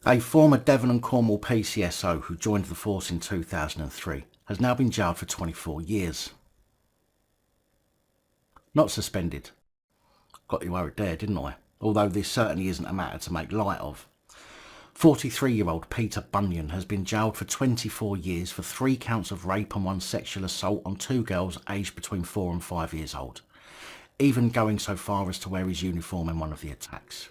A former Devon and Cornwall PCSO who joined the force in 2003 has now been jailed for 24 years. Not suspended. Got you worried there, didn't I? Although this certainly isn't a matter to make light of. 43-year-old Peter Bunyan has been jailed for 24 years for 3 counts of rape and 1 sexual assault on 2 girls aged between 4 and 5 years old, even going so far as to wear his uniform in one of the attacks.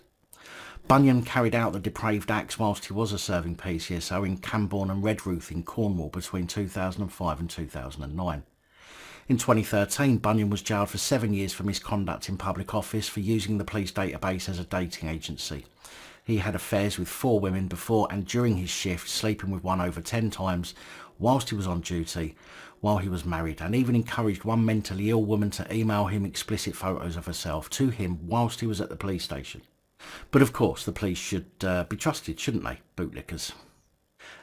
Bunyan carried out the depraved acts whilst he was a serving PCSO in Camborne and Redruth in Cornwall between 2005 and 2009. In 2013, Bunyan was jailed for 7 years for misconduct in public office for using the police database as a dating agency. He had affairs with 4 women before and during his shift, sleeping with one over 10 times whilst he was on duty, while he was married, and even encouraged one mentally ill woman to email him explicit photos of herself to him whilst he was at the police station. But of course the police should be trusted, shouldn't they, bootlickers?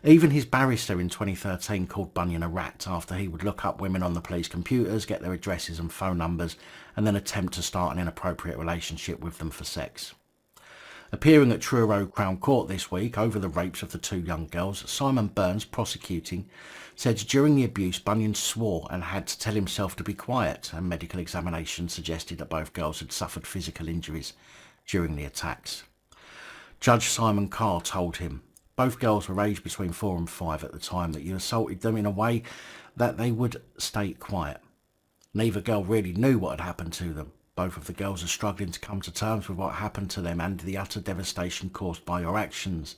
Even his barrister in 2013 called Bunyan a rat after he would look up women on the police computers, get their addresses and phone numbers, and then attempt to start an inappropriate relationship with them for sex. Appearing at Truro Crown Court this week over the rapes of the 2 young girls, Simon Burns, prosecuting, said during the abuse Bunyan swore and had to tell himself to be quiet, and medical examinations suggested that both girls had suffered physical injuries during the attacks. Judge Simon Carr told him, "Both girls were aged between 4 and 5 at the time that you assaulted them in a way that they would stay quiet. Neither girl really knew what had happened to them. Both of the girls are struggling to come to terms with what happened to them and the utter devastation caused by your actions.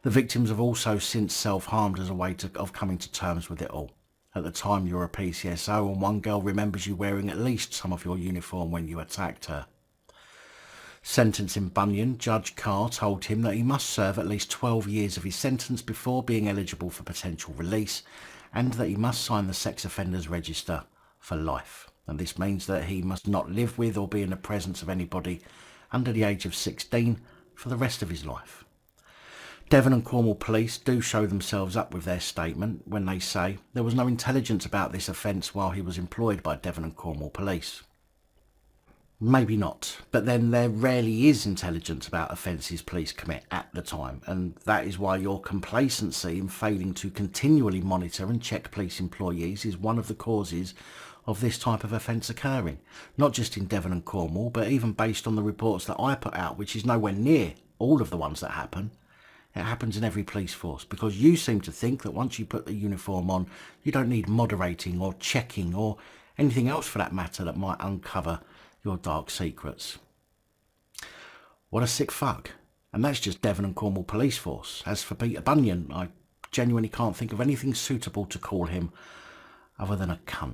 The victims have also since self-harmed as a way of coming to terms with it all. At the time you were a PCSO and one girl remembers you wearing at least some of your uniform when you attacked her." Sentencing Bunyan, Judge Carr told him that he must serve at least 12 years of his sentence before being eligible for potential release, and that he must sign the sex offenders register for life. And this means that he must not live with or be in the presence of anybody under the age of 16 for the rest of his life. Devon and Cornwall police do show themselves up with their statement when they say there was no intelligence about this offence while he was employed by Devon and Cornwall police. Maybe not, but then there rarely is intelligence about offences police commit at the time, and that is why your complacency in failing to continually monitor and check police employees is one of the causes of this type of offence occurring, not just in Devon and Cornwall, but even based on the reports that I put out, which is nowhere near all of the ones that happen. It happens in every police force, because you seem to think that once you put the uniform on, you don't need moderating or checking or anything else for that matter that might uncover your dark secrets. What a sick fuck. And that's just Devon and Cornwall police force. As for Peter Bunyan, I genuinely can't think of anything suitable to call him other than a cunt.